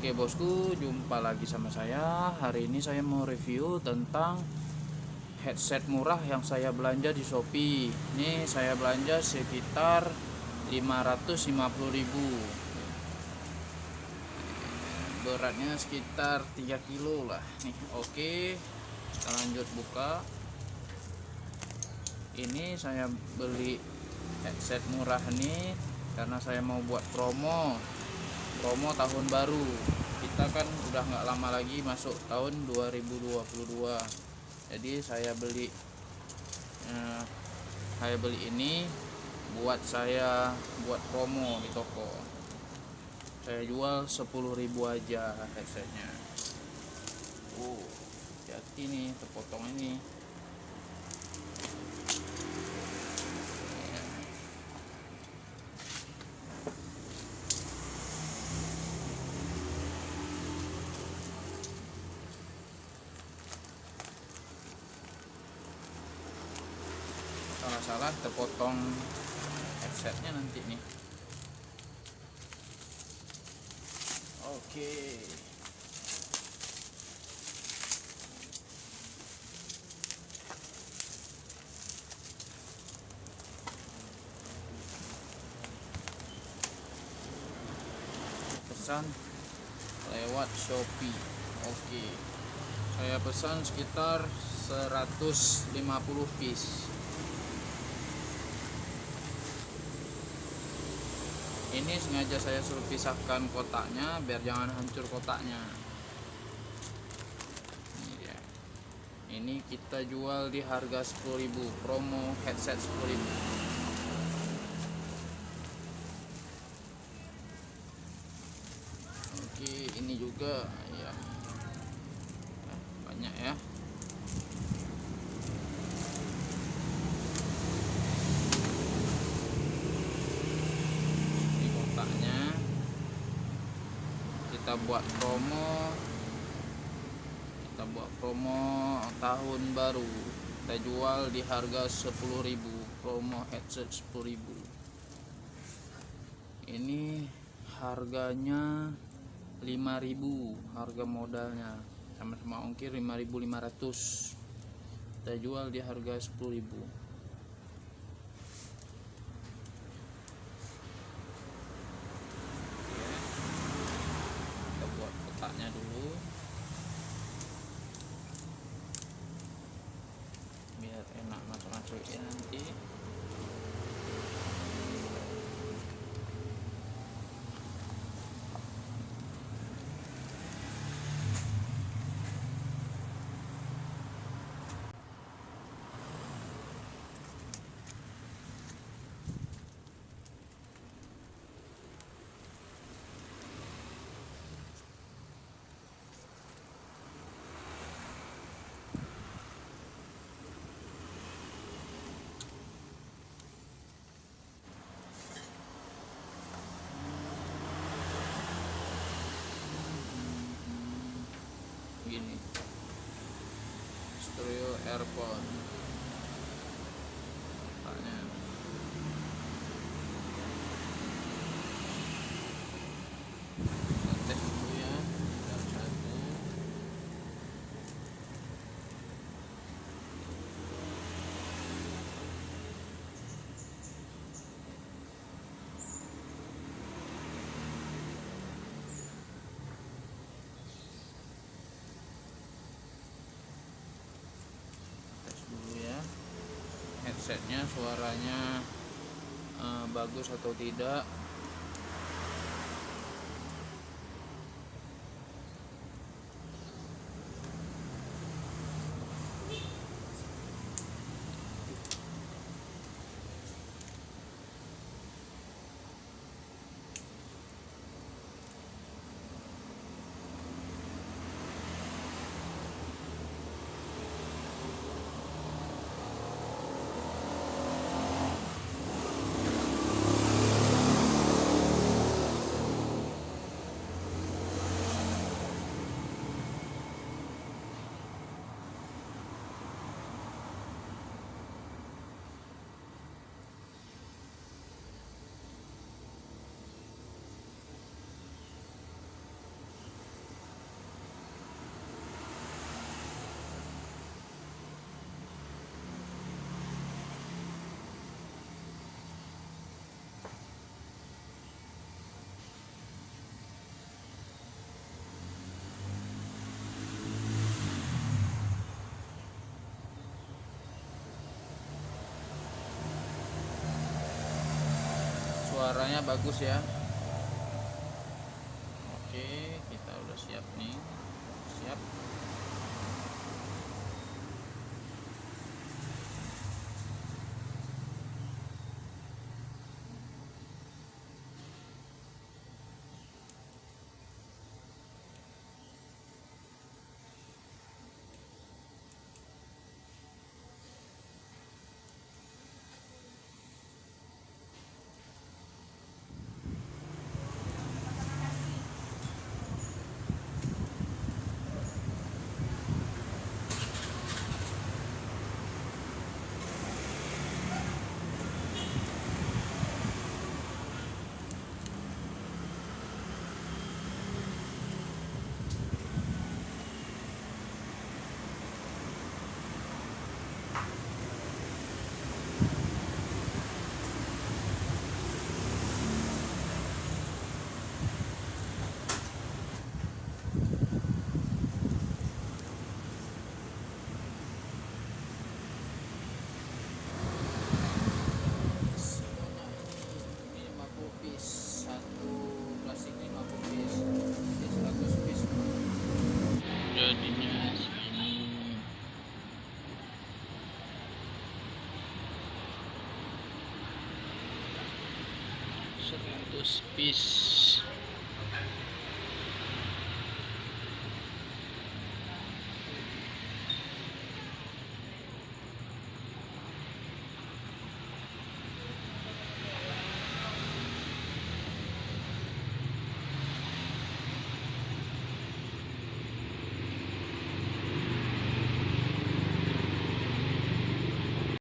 Oke bosku, jumpa lagi sama saya. Hari ini saya mau review tentang headset murah yang saya belanja di Shopee. Ini saya belanja sekitar 550.000. Beratnya sekitar 3 kilo lah. Nih, oke. Kita lanjut buka. Ini saya beli headset murah nih karena saya mau buat promo tahun baru. Kita kan udah nggak lama lagi masuk tahun 2022, jadi saya beli ini buat promo di toko. Saya jual 10.000 aja headsetnya. Jadi nih terpotong ini. Salah terpotong headsetnya nanti nih. Oke. Pesan lewat Shopee. Oke. Saya pesan sekitar 150 piece. Ini sengaja saya suruh pisahkan kotaknya biar jangan hancur kotaknya. Ini dia. Ini kita jual di harga 10.000, promo headset 10.000. Oke, ini juga ya. Banyak ya. Kita buat promo tahun baru, kita jual di harga 10.000, promo headset 10.000. Ini harganya 5.000, harga modalnya sama-sama ongkir 5.500, kita jual di harga 10.000. Kotaknya dulu biar enak masuk-masuknya nanti. Gini, stereo earphone katanya. Tes dulu ya, yang satu. Headsetnya suaranya bagus atau tidak. suaranya bagus ya. Oke, kita udah siap nih. Siap. Jadinya segini 100 piece.